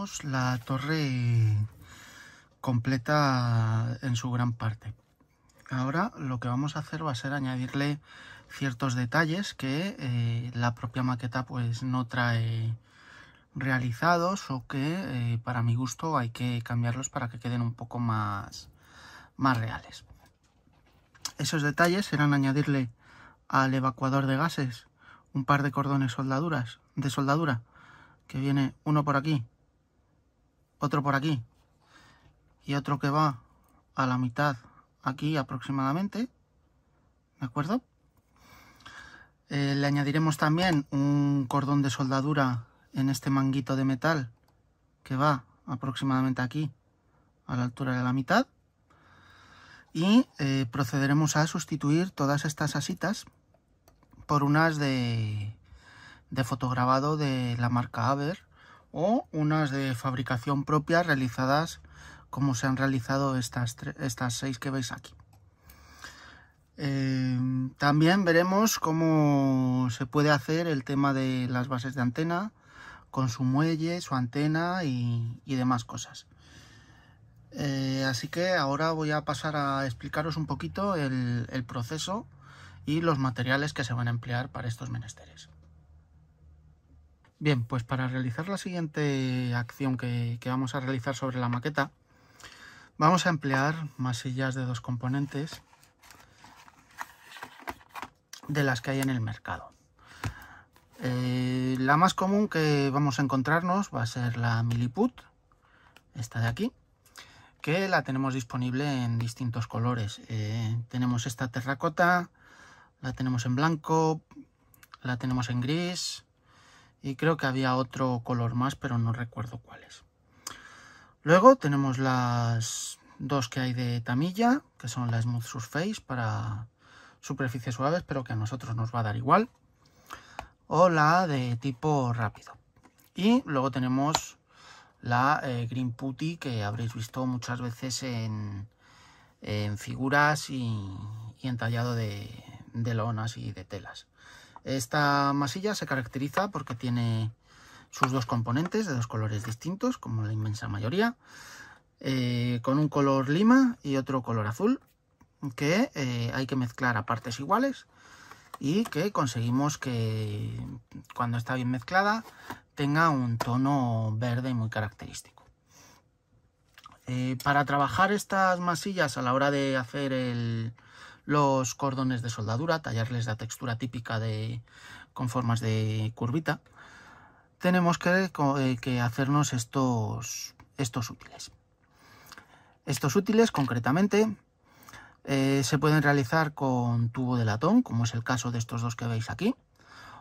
tenemos la torre completa en su gran parte. Ahora lo que vamos a hacer va a ser añadirle ciertos detalles que la propia maqueta pues no trae realizados, o que para mi gusto hay que cambiarlos para que queden un poco más reales. Esos detalles serán añadirle al evacuador de gases un par de cordones de soldadura, que viene uno por aquí, otro por aquí y otro que va a la mitad aquí aproximadamente, ¿de acuerdo? Le añadiremos también un cordón de soldadura en este manguito de metal que va aproximadamente aquí a la altura de la mitad, y procederemos a sustituir todas estas asitas por unas de fotograbado de la marca Aber, o unas de fabricación propia realizadas como se han realizado estas 6 que veis aquí. También veremos cómo se puede hacer el tema de las bases de antena con su muelle, su antena y demás cosas. Así que ahora voy a pasar a explicaros un poquito el proceso y los materiales que se van a emplear para estos menesteres. Bien, pues para realizar la siguiente acción que vamos a realizar sobre la maqueta, vamos a emplear masillas de 2 componentes de las que hay en el mercado. La más común que vamos a encontrarnos va a ser la Milliput, esta de aquí, que la tenemos disponible en distintos colores. Tenemos esta terracota, la tenemos en blanco, la tenemos en gris, y creo que había otro color más, pero no recuerdo cuáles. Luego tenemos las 2 que hay de Tamiya, que son la Smooth Surface para superficies suaves, pero que a nosotros nos va a dar igual, o la de tipo rápido. Y luego tenemos la Green Putty, que habréis visto muchas veces en figuras y en tallado de lonas y de telas. Esta masilla se caracteriza porque tiene sus 2 componentes de 2 colores distintos, como la inmensa mayoría, con un color lima y otro color azul, que hay que mezclar a partes iguales, y que conseguimos que cuando está bien mezclada tenga un tono verde muy característico. Para trabajar estas masillas a la hora de hacer los cordones de soldadura, tallarles la textura típica con formas de curvita, tenemos que hacernos estos útiles. Estos útiles concretamente se pueden realizar con tubo de latón, como es el caso de estos 2 que veis aquí,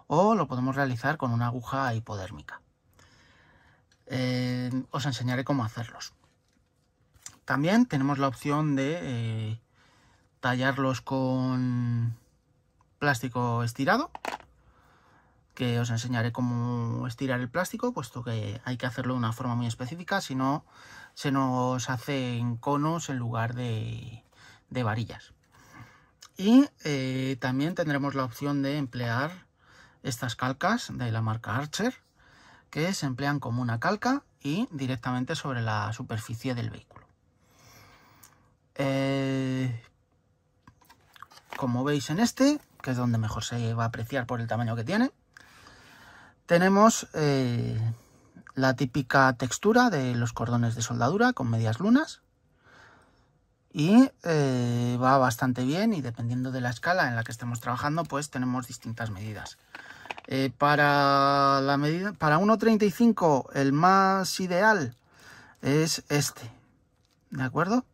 o lo podemos realizar con una aguja hipodérmica. Os enseñaré cómo hacerlos. También tenemos la opción de tallarlos con plástico estirado, que os enseñaré cómo estirar el plástico, puesto que hay que hacerlo de una forma muy específica, si no se nos hace en conos en lugar de varillas. Y también tendremos la opción de emplear estas calcas de la marca Archer, que se emplean como una calca y directamente sobre la superficie del vehículo. Como veis en este, que es donde mejor se va a apreciar por el tamaño que tiene, tenemos la típica textura de los cordones de soldadura con medias lunas, y va bastante bien, y dependiendo de la escala en la que estemos trabajando pues tenemos distintas medidas. Para 1,35 el más ideal es este, ¿de acuerdo?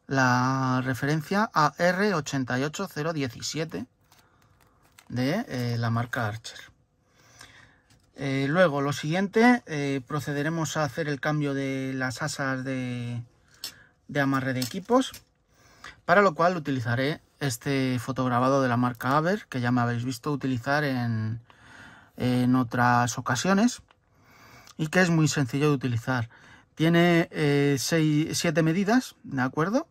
La referencia AR88017 de la marca Archer. Luego lo siguiente, procederemos a hacer el cambio de las asas de amarre de equipos, para lo cual utilizaré este fotograbado de la marca Aber, que ya me habéis visto utilizar en otras ocasiones, y que es muy sencillo de utilizar. Tiene 7 medidas, ¿de acuerdo?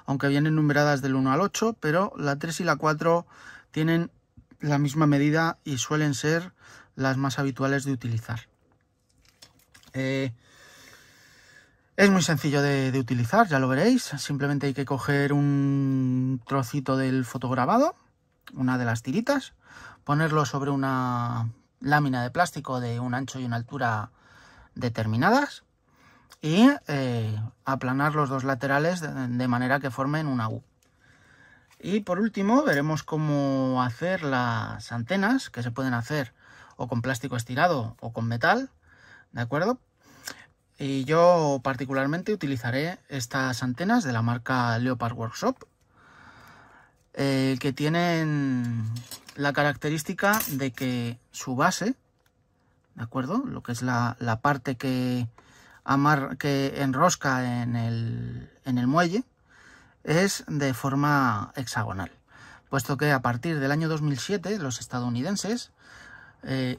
Aunque vienen numeradas del 1 al 8, pero la 3 y la 4 tienen la misma medida y suelen ser las más habituales de utilizar. Es muy sencillo de utilizar, ya lo veréis. Simplemente hay que coger un trocito del fotograbado, una de las tiritas, ponerlo sobre una lámina de plástico de un ancho y una altura determinadas y aplanar los dos laterales de manera que formen una U. Y por último veremos cómo hacer las antenas, que se pueden hacer o con plástico estirado o con metal, ¿de acuerdo? Y yo particularmente utilizaré estas antenas de la marca Leopard Workshop, que tienen la característica de que su base, ¿de acuerdo? Lo que es la parte que enrosca en el muelle, es de forma hexagonal, puesto que a partir del año 2007 los estadounidenses,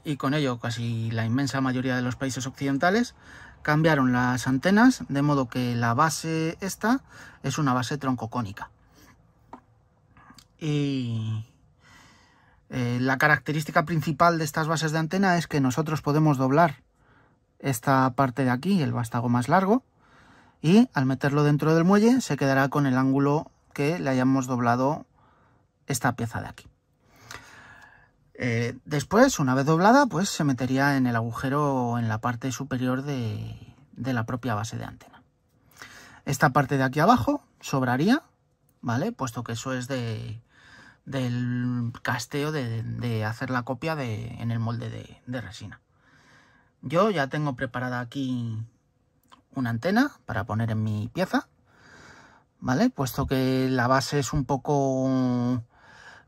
y con ello casi la inmensa mayoría de los países occidentales, cambiaron las antenas, de modo que la base esta es una base troncocónica. Y la característica principal de estas bases de antena es que nosotros podemos doblar esta parte de aquí, el vástago más largo, y al meterlo dentro del muelle se quedará con el ángulo que le hayamos doblado esta pieza de aquí. Después, una vez doblada, pues se metería en el agujero en la parte superior de la propia base de antena. Esta parte de aquí abajo sobraría, ¿vale? Puesto que eso es del casteo de hacer la copia en el molde de resina. Yo ya tengo preparada aquí una antena para poner en mi pieza, ¿vale? Puesto que la base es un poco...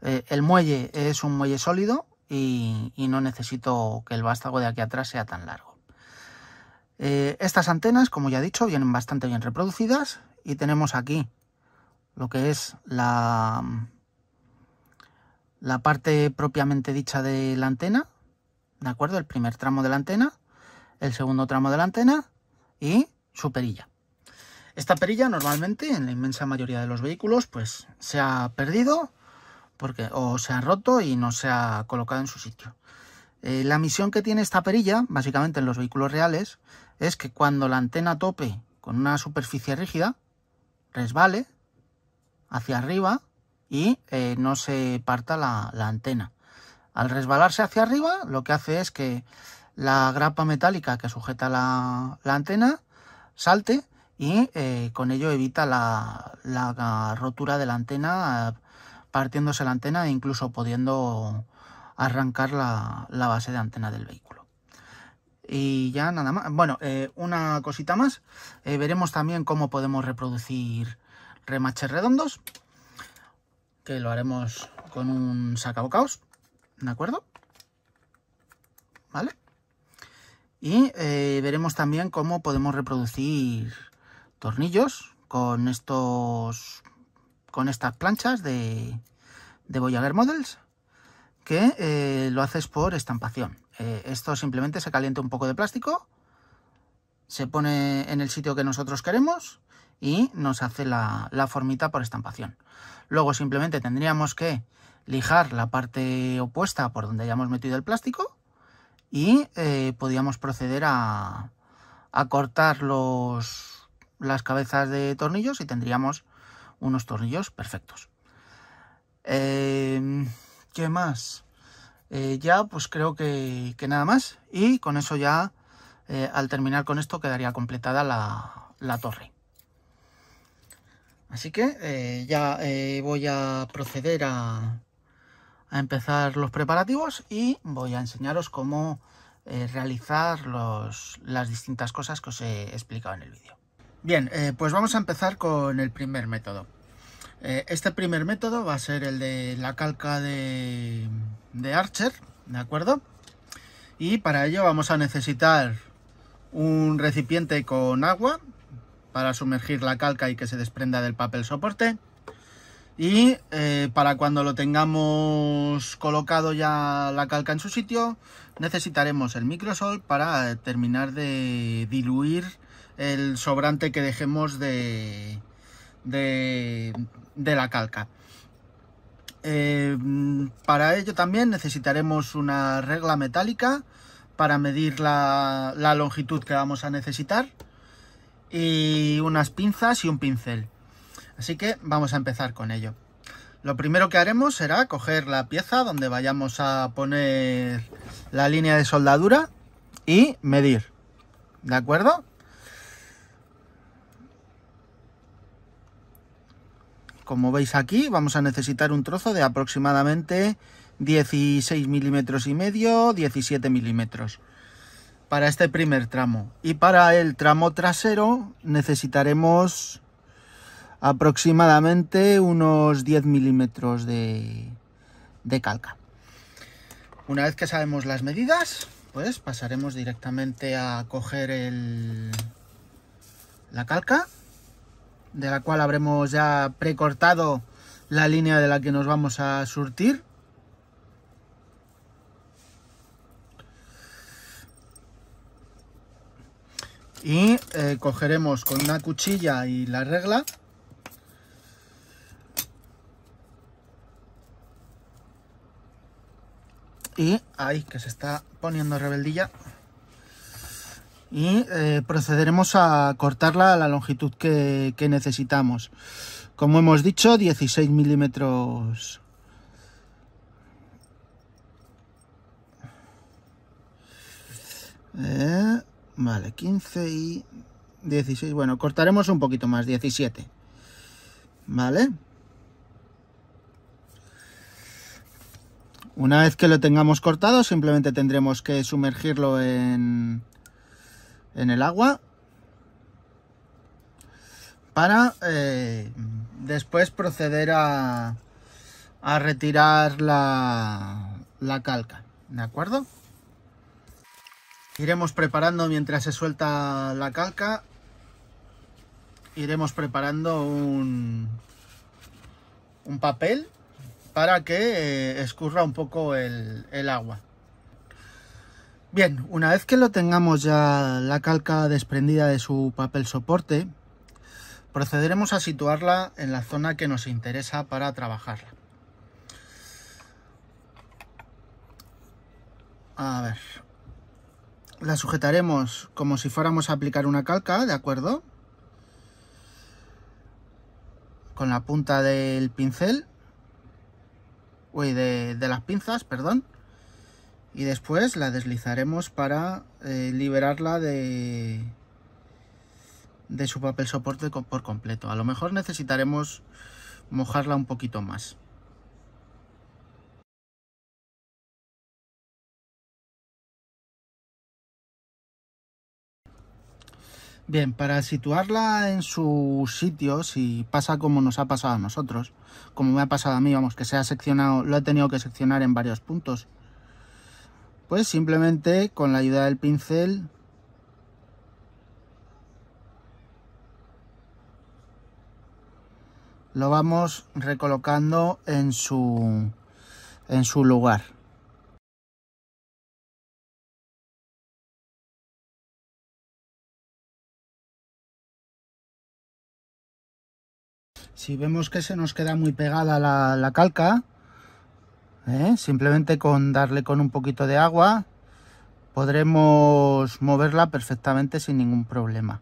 el muelle es un muelle sólido y no necesito que el vástago de aquí atrás sea tan largo. Estas antenas, como ya he dicho, vienen bastante bien reproducidas y tenemos aquí lo que es la parte propiamente dicha de la antena, ¿de acuerdo? El primer tramo de la antena, el segundo tramo de la antena y su perilla. Esta perilla normalmente en la inmensa mayoría de los vehículos pues se ha perdido o se ha roto y no se ha colocado en su sitio. La misión que tiene esta perilla, básicamente en los vehículos reales, es que cuando la antena tope con una superficie rígida, resbale hacia arriba y no se parta la antena. Al resbalarse hacia arriba, lo que hace es que la grapa metálica que sujeta la antena salte y con ello evita la rotura de la antena, partiéndose la antena e incluso pudiendo arrancar la base de antena del vehículo. Y ya nada más. Bueno, una cosita más. Veremos también cómo podemos reproducir remaches redondos, que lo haremos con un sacabocados, ¿de acuerdo? ¿Vale? Y veremos también cómo podemos reproducir tornillos con estas planchas de Voyager Models, que lo haces por estampación. Esto simplemente se calienta un poco de plástico, se pone en el sitio que nosotros queremos y nos hace la formita por estampación. Luego simplemente tendríamos que lijar la parte opuesta por donde hayamos metido el plástico y podíamos proceder a cortar las cabezas de tornillos y tendríamos unos tornillos perfectos. ¿Qué más? Ya pues creo que nada más, y con eso ya al terminar con esto quedaría completada la torre. Así que ya voy a proceder a empezar los preparativos y voy a enseñaros cómo realizar las distintas cosas que os he explicado en el vídeo. Bien, pues vamos a empezar con el primer método. Este primer método va a ser el de la calca de Archer, ¿de acuerdo? Y para ello vamos a necesitar un recipiente con agua para sumergir la calca y que se desprenda del papel soporte. Y para cuando lo tengamos colocado ya la calca en su sitio, necesitaremos el microsol para terminar de diluir el sobrante que dejemos de la calca. Para ello también necesitaremos una regla metálica para medir la longitud que vamos a necesitar. y unas pinzas y un pincel. Así que vamos a empezar con ello. Lo primero que haremos será coger la pieza donde vayamos a poner la línea de soldadura y medir, ¿de acuerdo? Como veis aquí, vamos a necesitar un trozo de aproximadamente 16 milímetros y medio, 17 milímetros para este primer tramo. Y para el tramo trasero necesitaremos aproximadamente unos 10 milímetros de calca. Una vez que sabemos las medidas, pues pasaremos directamente a coger la calca, de la cual habremos ya precortado la línea de la que nos vamos a surtir. Y cogeremos con una cuchilla y la regla y ahí, que se está poniendo rebeldilla, y procederemos a cortarla a la longitud que necesitamos. Como hemos dicho, 16 milímetros. Vale, 15 y 16. Bueno, cortaremos un poquito más, 17. Vale. Una vez que lo tengamos cortado, simplemente tendremos que sumergirlo en el agua para después proceder a retirar la calca, ¿de acuerdo? Iremos preparando, mientras se suelta la calca, iremos preparando un papel para que escurra un poco el agua. Bien, una vez que lo tengamos ya la calca desprendida de su papel soporte, procederemos a situarla en la zona que nos interesa para trabajarla. A ver, la sujetaremos como si fuéramos a aplicar una calca, ¿de acuerdo? Con la punta del pincel, de las pinzas, perdón. Y después la deslizaremos para liberarla de su papel soporte por completo. A lo mejor necesitaremos mojarla un poquito más. Bien, para situarla en su sitio, si pasa como nos ha pasado a nosotros, como me ha pasado a mí, vamos, que se ha seccionado, lo he tenido que seccionar en varios puntos, pues simplemente con la ayuda del pincel lo vamos recolocando en su lugar. Si vemos que se nos queda muy pegada la calca, simplemente con darle con un poquito de agua podremos moverla perfectamente sin ningún problema.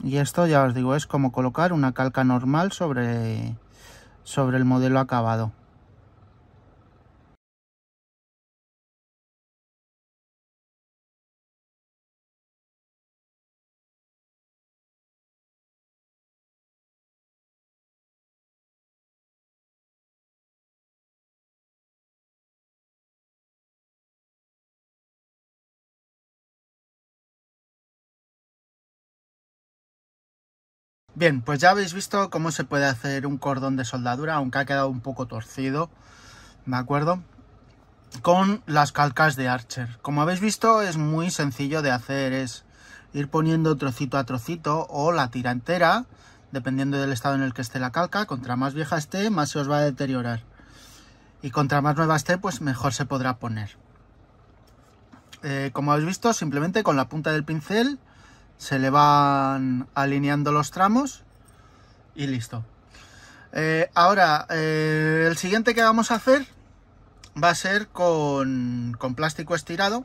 Y esto, ya os digo, es como colocar una calca normal sobre el modelo acabado. Bien, pues ya habéis visto cómo se puede hacer un cordón de soldadura, aunque ha quedado un poco torcido, ¿de acuerdo? Con las calcas de Archer. Como habéis visto, es muy sencillo de hacer, es ir poniendo trocito a trocito o la tira entera, dependiendo del estado en el que esté la calca. Contra más vieja esté, más se os va a deteriorar. Y contra más nueva esté, pues mejor se podrá poner. Como habéis visto, simplemente con la punta del pincel se le van alineando los tramos y listo. Ahora, el siguiente que vamos a hacer va a ser con plástico estirado.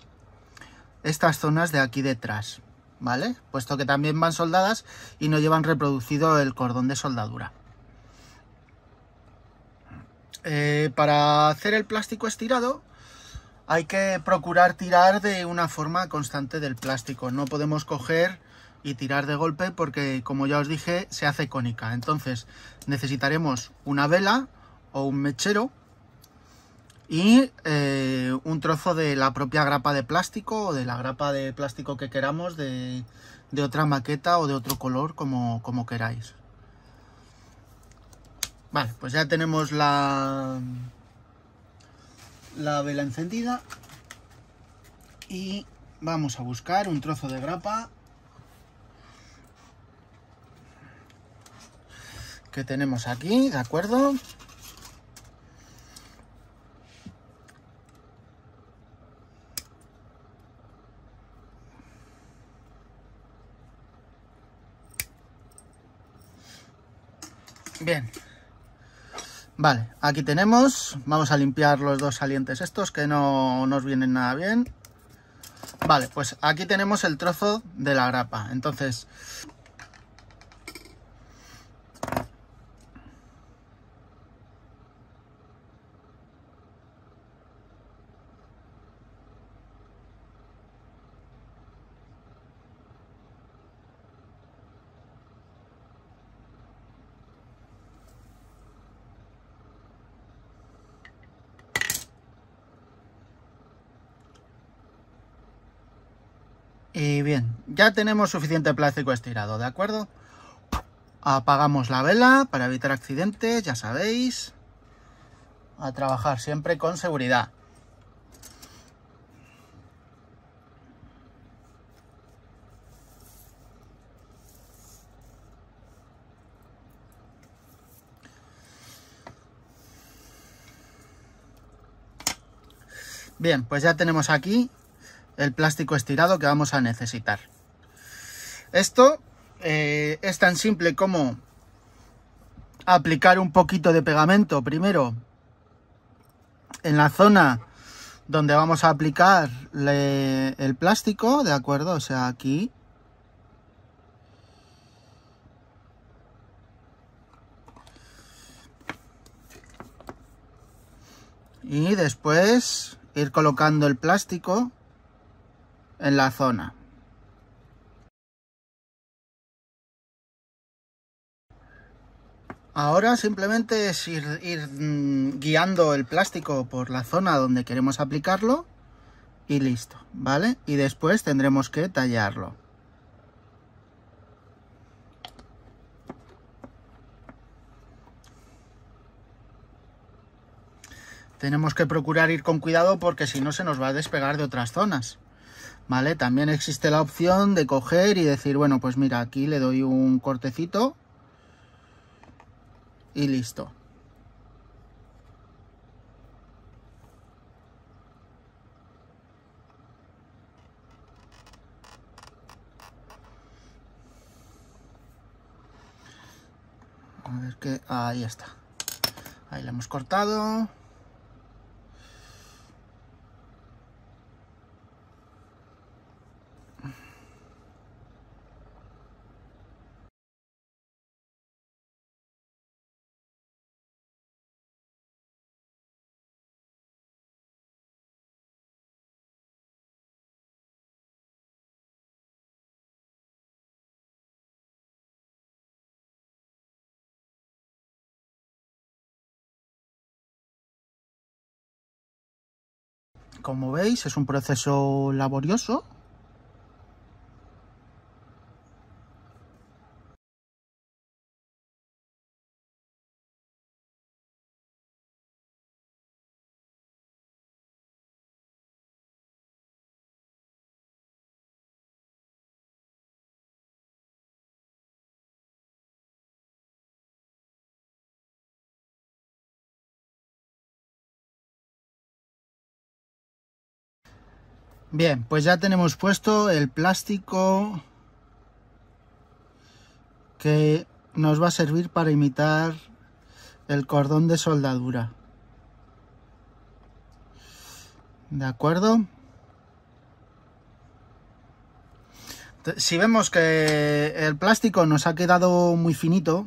estas zonas de aquí detrás, ¿vale? Puesto que también van soldadas y no llevan reproducido el cordón de soldadura. Para hacer el plástico estirado hay que procurar tirar de una forma constante del plástico. No podemos coger y tirar de golpe porque, como ya os dije, se hace cónica. Entonces necesitaremos una vela o un mechero y un trozo de la propia grapa de plástico o de la grapa de plástico que queramos, de otra maqueta o de otro color, como queráis. Vale, pues ya tenemos la vela encendida y vamos a buscar un trozo de grapa que tenemos aquí, ¿de acuerdo? Bien. Vale, aquí tenemos, vamos a limpiar los dos salientes estos que no nos vienen nada bien. Vale, pues aquí tenemos el trozo de la grapa, entonces y bien, ya tenemos suficiente plástico estirado, ¿de acuerdo? Apagamos la vela para evitar accidentes, ya sabéis. A trabajar siempre con seguridad. Bien, pues ya tenemos aquí el plástico estirado que vamos a necesitar. Esto es tan simple como aplicar un poquito de pegamento primero en la zona donde vamos a aplicar el plástico, ¿de acuerdo? O sea, aquí. Y después ir colocando el plástico en la zona. Ahora simplemente es ir guiando el plástico por la zona donde queremos aplicarlo y listo, ¿vale? Y después tendremos que tallarlo. Tenemos que procurar ir con cuidado porque si no se nos va a despegar de otras zonas, ¿vale? También existe la opción de coger y decir, bueno, pues mira, aquí le doy un cortecito y listo. A ver qué... Ahí está. Ahí le hemos cortado. Como veis, es un proceso laborioso. Bien, pues ya tenemos puesto el plástico que nos va a servir para imitar el cordón de soldadura. ¿De acuerdo? Si vemos que el plástico nos ha quedado muy finito,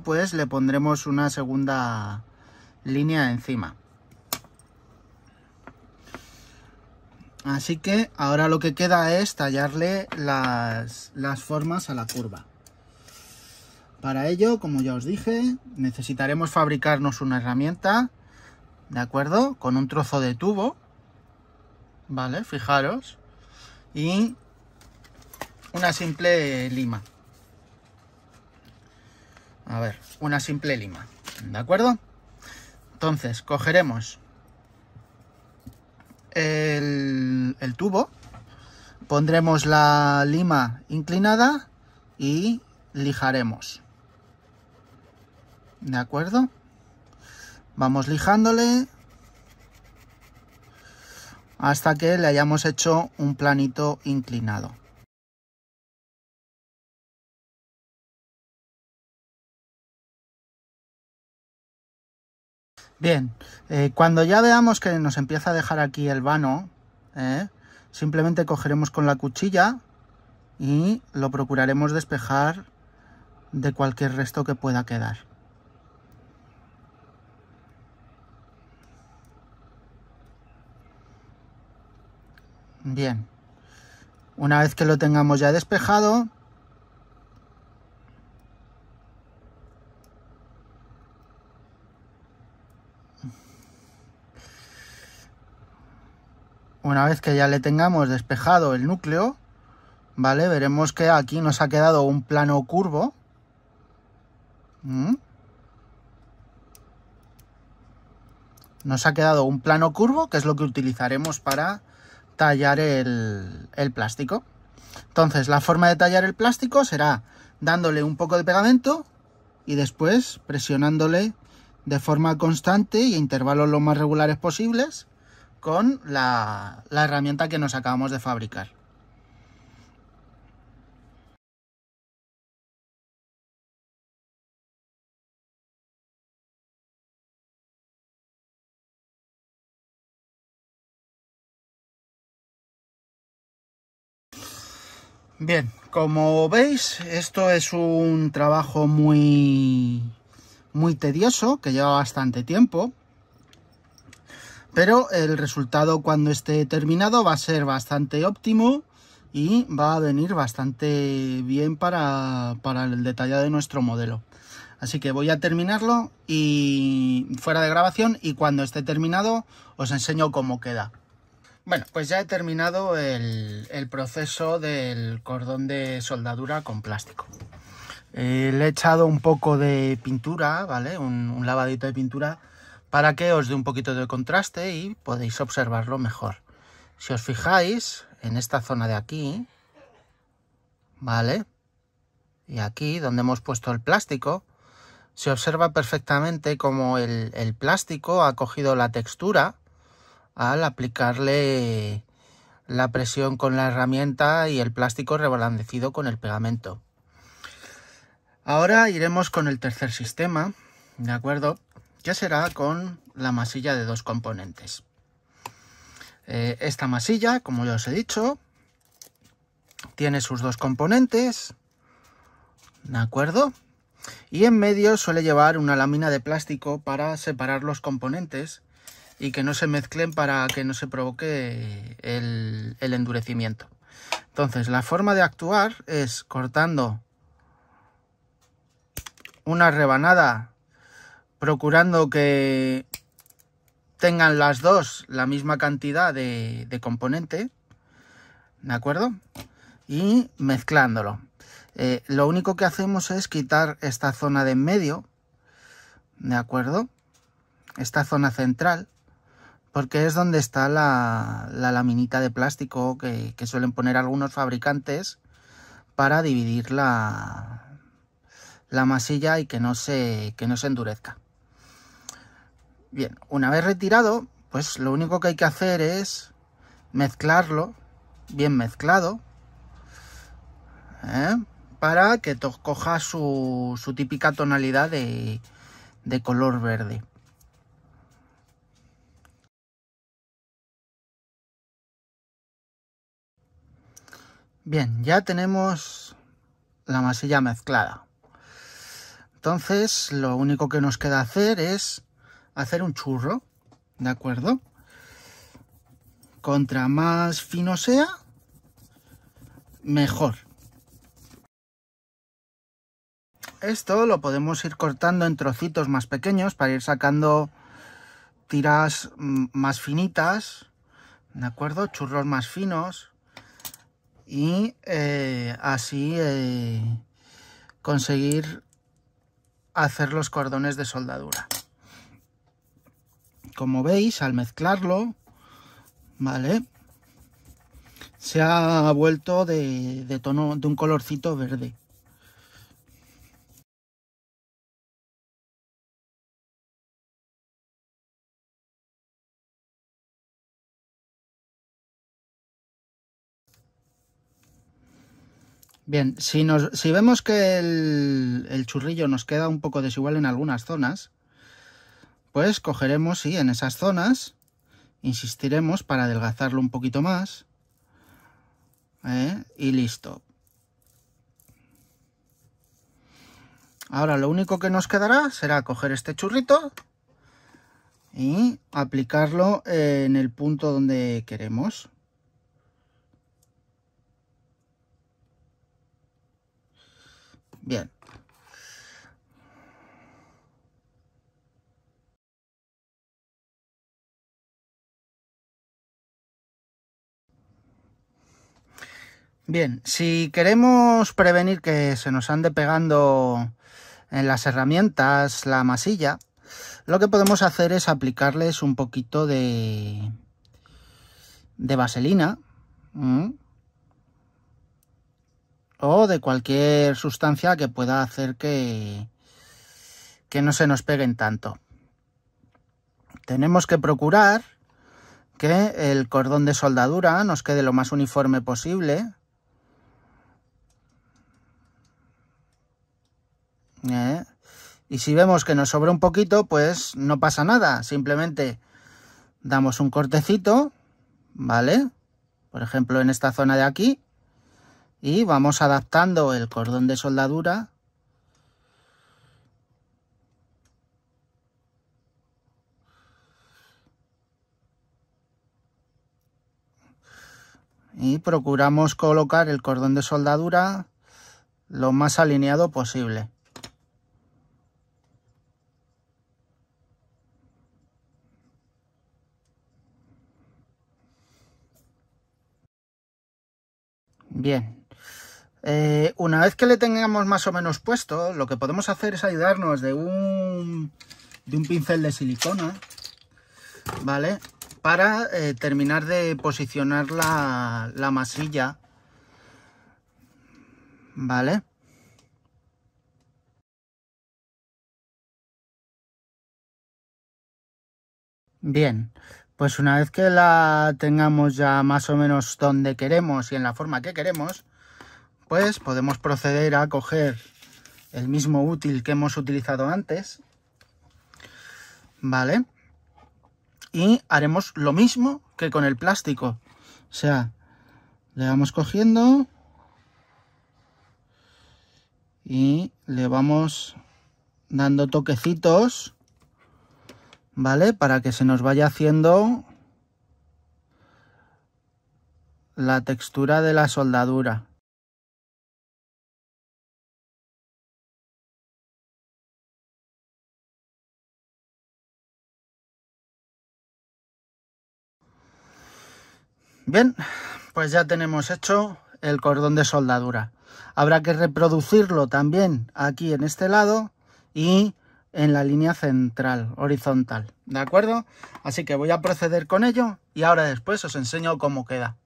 pues le pondremos una segunda línea encima. Así que ahora lo que queda es tallarle las formas a la curva. Para ello, como ya os dije, necesitaremos fabricarnos una herramienta, ¿de acuerdo? Con un trozo de tubo, ¿vale? Fijaros. Y una simple lima. A ver, una simple lima, ¿de acuerdo? Entonces, cogeremos el tubo, pondremos la lima inclinada y lijaremos, ¿de acuerdo? Vamos lijándole hasta que le hayamos hecho un planito inclinado. Bien, cuando ya veamos que nos empieza a dejar aquí el vano, simplemente cogeremos con la cuchilla y lo procuraremos despejar de cualquier resto que pueda quedar. Bien, una vez que lo tengamos ya despejado, una vez que ya le tengamos despejado el núcleo, ¿vale? Veremos que aquí nos ha quedado un plano curvo. Nos ha quedado un plano curvo, que es lo que utilizaremos para tallar el plástico. Entonces, la forma de tallar el plástico será dándole un poco de pegamento y después presionándole de forma constante y a intervalos lo más regulares posibles con la herramienta que nos acabamos de fabricar. Bien, como veis, esto es un trabajo muy tedioso, que lleva bastante tiempo, pero el resultado cuando esté terminado va a ser bastante óptimo y va a venir bastante bien para el detallado de nuestro modelo. Así que voy a terminarlo y fuera de grabación, y cuando esté terminado os enseño cómo queda. Bueno, pues ya he terminado el proceso del cordón de soldadura con plástico. Le he echado un poco de pintura, ¿vale? Un lavadito de pintura para que os dé un poquito de contraste y podéis observarlo mejor. Si os fijáis en esta zona de aquí, ¿vale? Y aquí donde hemos puesto el plástico, se observa perfectamente cómo el plástico ha cogido la textura al aplicarle la presión con la herramienta y el plástico reblandecido con el pegamento. Ahora iremos con el tercer sistema, ¿de acuerdo? Que será con la masilla de 2 componentes. Esta masilla, como ya os he dicho, tiene sus 2 componentes, ¿de acuerdo? Y en medio suele llevar una lámina de plástico para separar los componentes y que no se mezclen, para que no se provoque el endurecimiento. Entonces, la forma de actuar es cortando una rebanada, procurando que tengan las dos la misma cantidad de componente, ¿de acuerdo? Y mezclándolo. Lo único que hacemos es quitar esta zona de en medio, ¿de acuerdo? Esta zona central, porque es donde está la laminita de plástico que suelen poner algunos fabricantes para dividir la masilla y que no se endurezca. Bien, una vez retirado, pues lo único que hay que hacer es mezclarlo, bien mezclado, para que coja su típica tonalidad de color verde. Bien, ya tenemos la masilla mezclada. Entonces, lo único que nos queda hacer es hacer un churro, ¿de acuerdo? Contra más fino sea, mejor. Esto lo podemos ir cortando en trocitos más pequeños para ir sacando tiras más finitas, ¿de acuerdo? Churros más finos y así conseguir hacer los cordones de soldadura. Como veis, al mezclarlo, ¿vale? Se ha vuelto de tono, de un colorcito verde. Bien, si vemos que el churrillo nos queda un poco desigual en algunas zonas, pues cogeremos y en esas zonas insistiremos para adelgazarlo un poquito más, y listo. Ahora lo único que nos quedará será coger este churrito y aplicarlo en el punto donde queremos. Bien. Bien, si queremos prevenir que se nos ande pegando en las herramientas la masilla, lo que podemos hacer es aplicarles un poquito de vaselina o de cualquier sustancia que pueda hacer que no se nos peguen tanto. Tenemos que procurar que el cordón de soldadura nos quede lo más uniforme posible. Y si vemos que nos sobra un poquito, pues no pasa nada. Simplemente damos un cortecito, ¿vale? Por ejemplo, en esta zona de aquí. Y vamos adaptando el cordón de soldadura y procuramos colocar el cordón de soldadura lo más alineado posible. Bien, una vez que le tengamos más o menos puesto, lo que podemos hacer es ayudarnos de un pincel de silicona, ¿vale? Para terminar de posicionar la masilla, ¿vale? Bien, pues una vez que la tengamos ya más o menos donde queremos y en la forma que queremos, pues podemos proceder a coger el mismo útil que hemos utilizado antes, ¿vale? Y haremos lo mismo que con el plástico. O sea, le vamos cogiendo y le vamos dando toquecitos, ¿vale? Para que se nos vaya haciendo la textura de la soldadura. Bien, pues ya tenemos hecho el cordón de soldadura. Habrá que reproducirlo también aquí en este lado y en la línea central, horizontal, ¿de acuerdo? Así que voy a proceder con ello y ahora después os enseño cómo queda.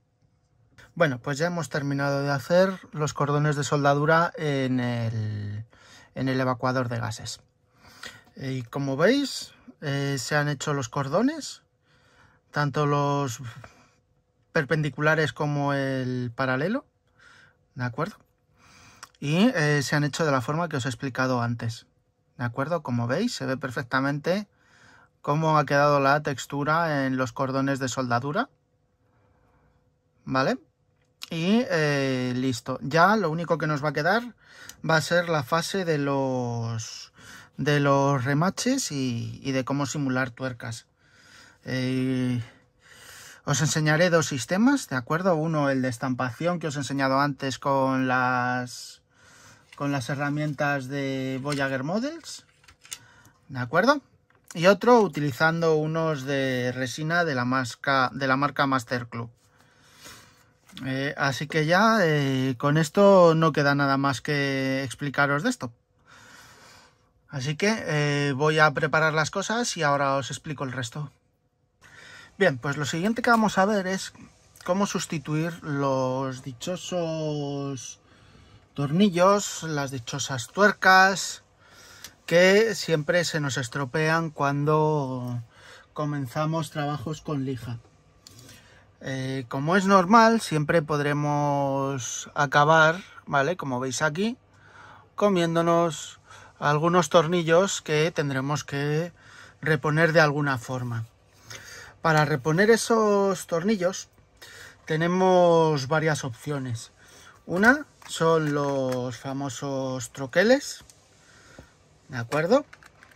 Bueno, pues ya hemos terminado de hacer los cordones de soldadura en el evacuador de gases. Y como veis, se han hecho los cordones, tanto los perpendiculares como el paralelo, ¿de acuerdo? Y se han hecho de la forma que os he explicado antes, ¿de acuerdo? Como veis, se ve perfectamente cómo ha quedado la textura en los cordones de soldadura, ¿vale? Y listo. Ya lo único que nos va a quedar va a ser la fase de los remaches y de cómo simular tuercas. Os enseñaré dos sistemas, ¿de acuerdo? Uno, el de estampación que os he enseñado antes con las herramientas de Voyager Models, ¿de acuerdo? Y otro utilizando unos de resina de la marca Master Club. Así que ya con esto no queda nada más que explicaros de esto. Así que voy a preparar las cosas y ahora os explico el resto. Bien, pues lo siguiente que vamos a ver es cómo sustituir los dichosos tornillos, las dichosas tuercas que siempre se nos estropean cuando comenzamos trabajos con lija. Como es normal, siempre podremos acabar, ¿vale? Como veis aquí, comiéndonos algunos tornillos que tendremos que reponer de alguna forma. Para reponer esos tornillos tenemos varias opciones. Una son los famosos troqueles, ¿de acuerdo?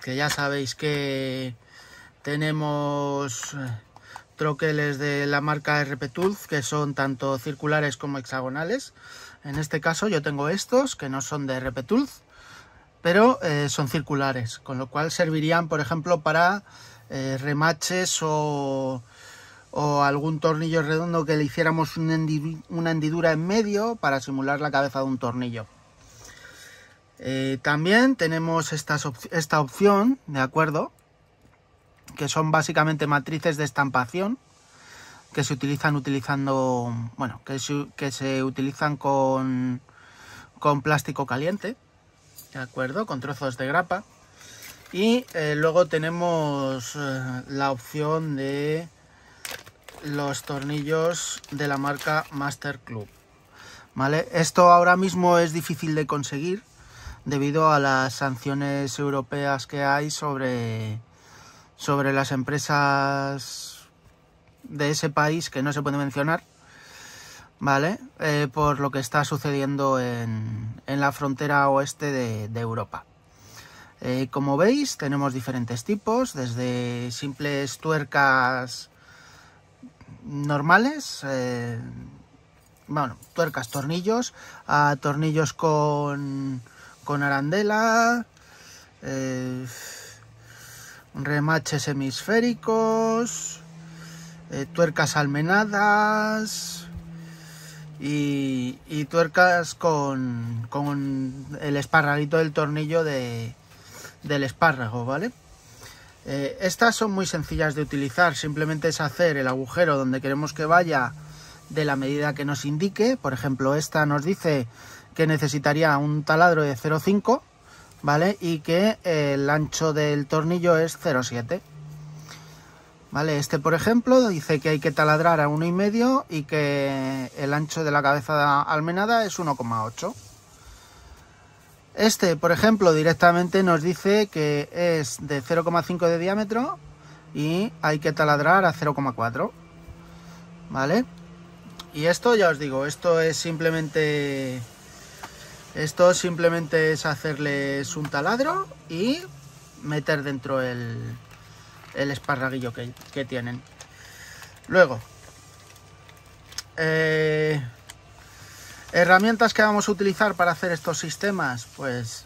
Que ya sabéis que tenemos troqueles de la marca RP Tools que son tanto circulares como hexagonales. En este caso yo tengo estos que no son de RP Tools, pero son circulares, con lo cual servirían, por ejemplo, para remaches o algún tornillo redondo que le hiciéramos una hendidura en medio para simular la cabeza de un tornillo. También tenemos esta opción, ¿de acuerdo? Que son básicamente matrices de estampación que se utilizan que se utilizan con plástico caliente, ¿de acuerdo? Con trozos de grapa. Y luego tenemos la opción de los tornillos de la marca Master Club, ¿vale? Esto ahora mismo es difícil de conseguir debido a las sanciones europeas que hay sobre las empresas de ese país que no se puede mencionar, ¿vale? Por lo que está sucediendo en la frontera oeste de Europa. Como veis, tenemos diferentes tipos, desde simples tuercas normales, tuercas, tornillos, a tornillos con arandela, remaches hemisféricos, tuercas almenadas y tuercas con el esparraguito del tornillo del espárrago, ¿vale? Estas son muy sencillas de utilizar, simplemente es hacer el agujero donde queremos que vaya de la medida que nos indique. Por ejemplo, esta nos dice que necesitaría un taladro de 0,5, ¿vale? Y que el ancho del tornillo es 0,7. ¿Vale? Este, por ejemplo, dice que hay que taladrar a 1,5 y que el ancho de la cabeza almenada es 1,8. Este, por ejemplo, directamente nos dice que es de 0,5 de diámetro y hay que taladrar a 0,4. ¿Vale? Y esto, ya os digo, esto simplemente es hacerles un taladro y meter dentro el esparraguillo que tienen. Luego, herramientas que vamos a utilizar para hacer estos sistemas, pues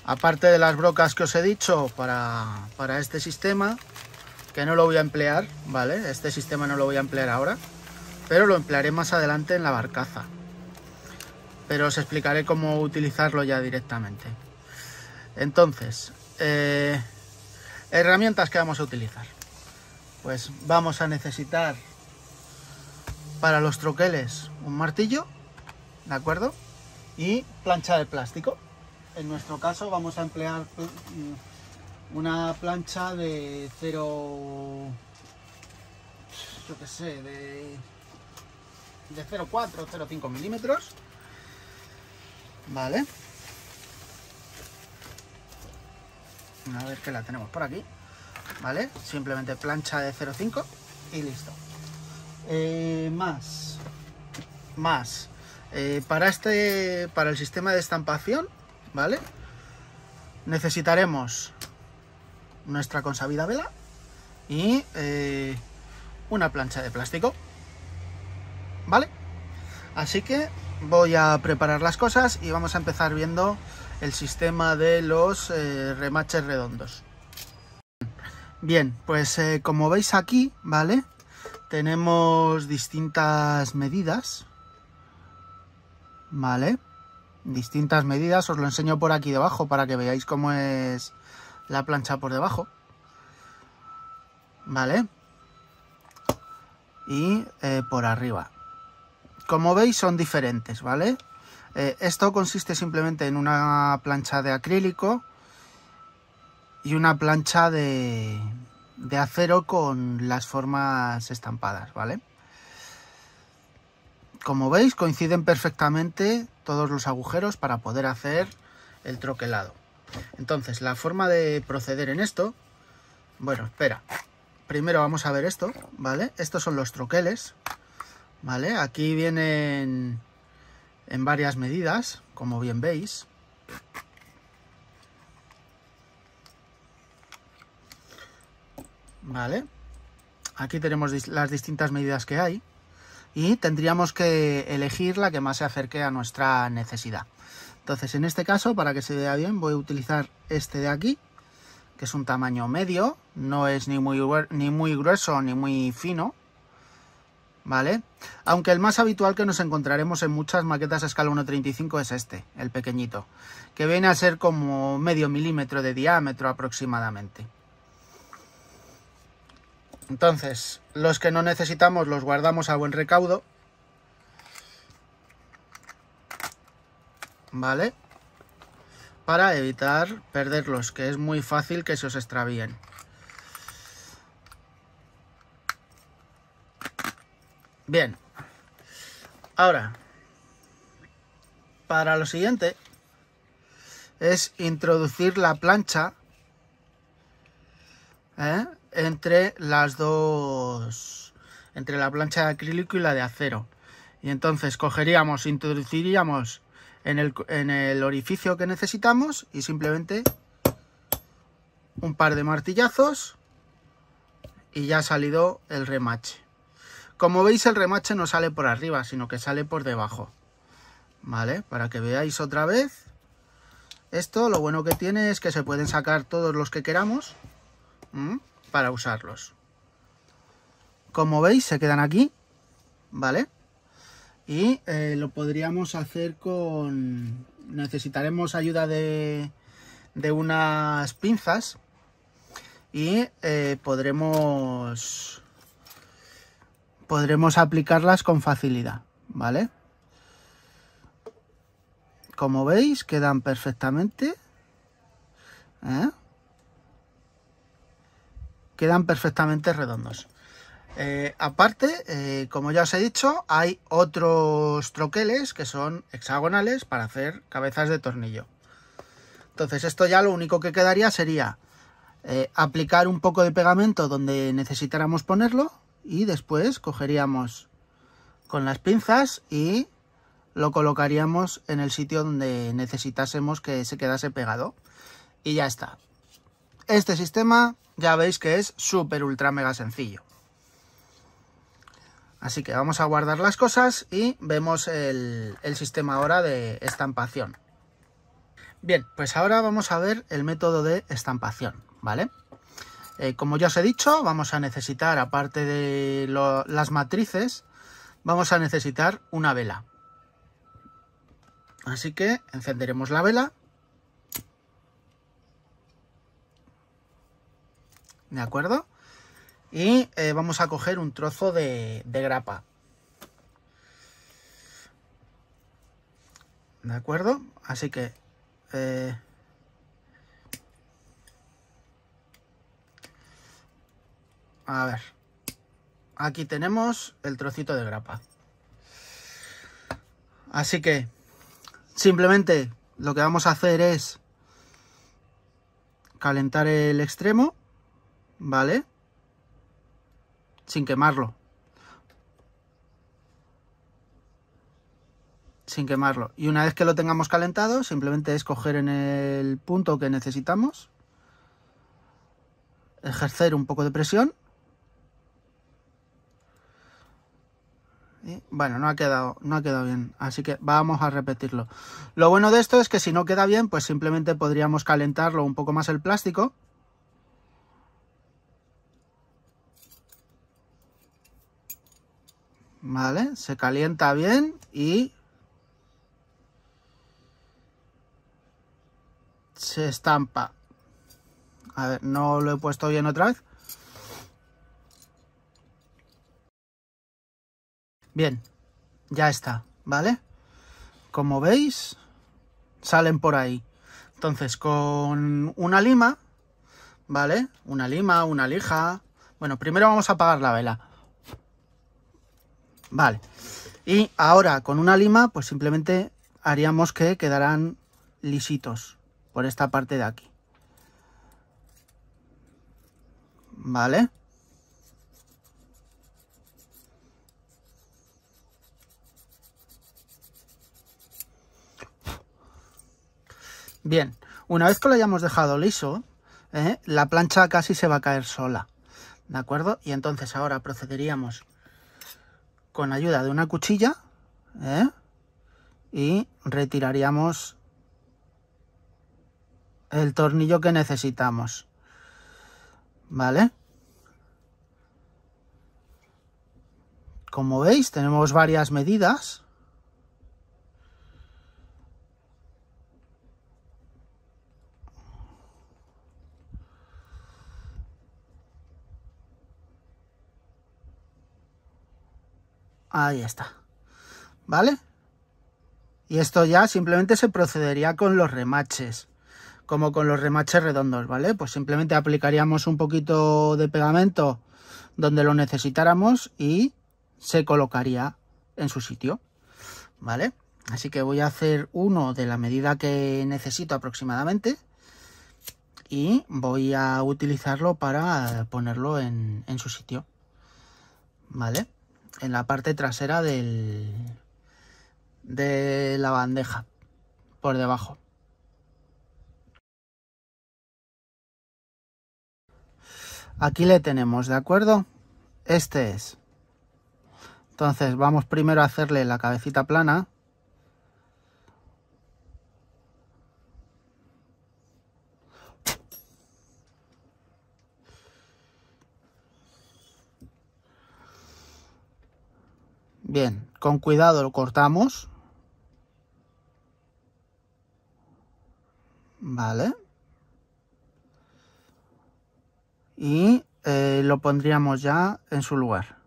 aparte de las brocas que os he dicho para este sistema, que no lo voy a emplear, ¿vale? Este sistema no lo voy a emplear ahora, pero lo emplearé más adelante en la barcaza. Pero os explicaré cómo utilizarlo ya directamente. Entonces, herramientas que vamos a utilizar. Pues vamos a necesitar para los troqueles un martillo, ¿de acuerdo? Y plancha de plástico. En nuestro caso vamos a emplear una plancha de 0,4 o 0,5 milímetros. Vale. A ver que la tenemos por aquí. Vale, simplemente plancha de 0,5 y listo. Más más para el sistema de estampación, ¿vale? Necesitaremos nuestra consabida vela y una plancha de plástico, ¿vale? Así que voy a preparar las cosas y vamos a empezar viendo el sistema de los remaches redondos. Bien, pues como veis aquí, ¿vale? Tenemos distintas medidas, ¿vale? Distintas medidas, os lo enseño por aquí debajo para que veáis cómo es la plancha por debajo, ¿vale? Y por arriba. Como veis son diferentes, ¿vale? Esto consiste simplemente en una plancha de acrílico y una plancha de acero con las formas estampadas, ¿vale? Como veis coinciden perfectamente todos los agujeros para poder hacer el troquelado. Entonces, la forma de proceder en esto, bueno, espera, primero vamos a ver esto, ¿vale? Estos son los troqueles, ¿vale? Aquí vienen en varias medidas, como bien veis. ¿Vale? Aquí tenemos las distintas medidas que hay y tendríamos que elegir la que más se acerque a nuestra necesidad. Entonces, en este caso, para que se vea bien, voy a utilizar este de aquí, que es un tamaño medio, no es ni muy grueso ni muy fino, ¿vale? Aunque el más habitual que nos encontraremos en muchas maquetas a escala 1.35 es este, el pequeñito, que viene a ser como medio milímetro de diámetro aproximadamente. Entonces, los que no necesitamos los guardamos a buen recaudo, ¿vale? Para evitar perderlos, que es muy fácil que se os extravíen. Bien, ahora, para lo siguiente es introducir la plancha entre las dos, entre la plancha de acrílico y la de acero. Y entonces cogeríamos, introduciríamos en el orificio que necesitamos y simplemente un par de martillazos y ya ha salido el remache. Como veis, el remache no sale por arriba, sino que sale por debajo, ¿vale? Para que veáis otra vez. Esto lo bueno que tiene es que se pueden sacar todos los que queramos para usarlos. Como veis, se quedan aquí, ¿vale? Y lo podríamos hacer con... Necesitaremos ayuda de unas pinzas y podremos aplicarlas con facilidad, ¿vale? Como veis, quedan perfectamente, quedan perfectamente redondos. Aparte, como ya os he dicho, hay otros troqueles que son hexagonales para hacer cabezas de tornillo. Entonces, esto ya lo único que quedaría sería aplicar un poco de pegamento donde necesitáramos ponerlo y después cogeríamos con las pinzas y lo colocaríamos en el sitio donde necesitásemos que se quedase pegado. Y ya está. Este sistema ya veis que es súper ultra mega sencillo. Así que vamos a guardar las cosas y vemos el sistema ahora de estampación. Bien, pues ahora vamos a ver el método de estampación, ¿vale? Como ya os he dicho, vamos a necesitar, aparte de las matrices, vamos a necesitar una vela. Así que encenderemos la vela. ¿De acuerdo? Y vamos a coger un trozo de grapa. ¿De acuerdo? Así que... a ver. Aquí tenemos el trocito de grapa. Así que simplemente lo que vamos a hacer es calentar el extremo, ¿vale? Sin quemarlo. sin quemarlo. Y una vez que lo tengamos calentado, simplemente es coger en el punto que necesitamos, ejercer un poco de presión. Y, bueno, no ha quedado bien, así que vamos a repetirlo. Lo bueno de esto es que si no queda bien, pues simplemente podríamos calentarlo un poco más el plástico. Vale, se calienta bien y se estampa. A ver, no lo he puesto bien otra vez. Bien, ya está, ¿vale? Como veis, salen por ahí. Entonces, con una lima, ¿vale? Una lima, una lija. Bueno, primero vamos a apagar la vela. Vale. Y ahora, con una lima, pues simplemente haríamos que quedaran lisitos por esta parte de aquí. ¿Vale? Bien, una vez que lo hayamos dejado liso, la plancha casi se va a caer sola, ¿de acuerdo? Y entonces ahora procederíamos con ayuda de una cuchilla y retiraríamos el tornillo que necesitamos, ¿vale? Como veis, tenemos varias medidas. Ahí está, ¿vale? Y esto ya simplemente se procedería con los remaches, como con los remaches redondos, ¿vale? Pues simplemente aplicaríamos un poquito de pegamento donde lo necesitáramos y se colocaría en su sitio, ¿vale? Así que voy a hacer uno de la medida que necesito aproximadamente y voy a utilizarlo para ponerlo en su sitio, ¿vale? En la parte trasera de la bandeja, por debajo. Aquí le tenemos, ¿de acuerdo? Este es. Entonces vamos primero a hacerle la cabecita plana. Bien, con cuidado lo cortamos. Vale. Y lo pondríamos ya en su lugar.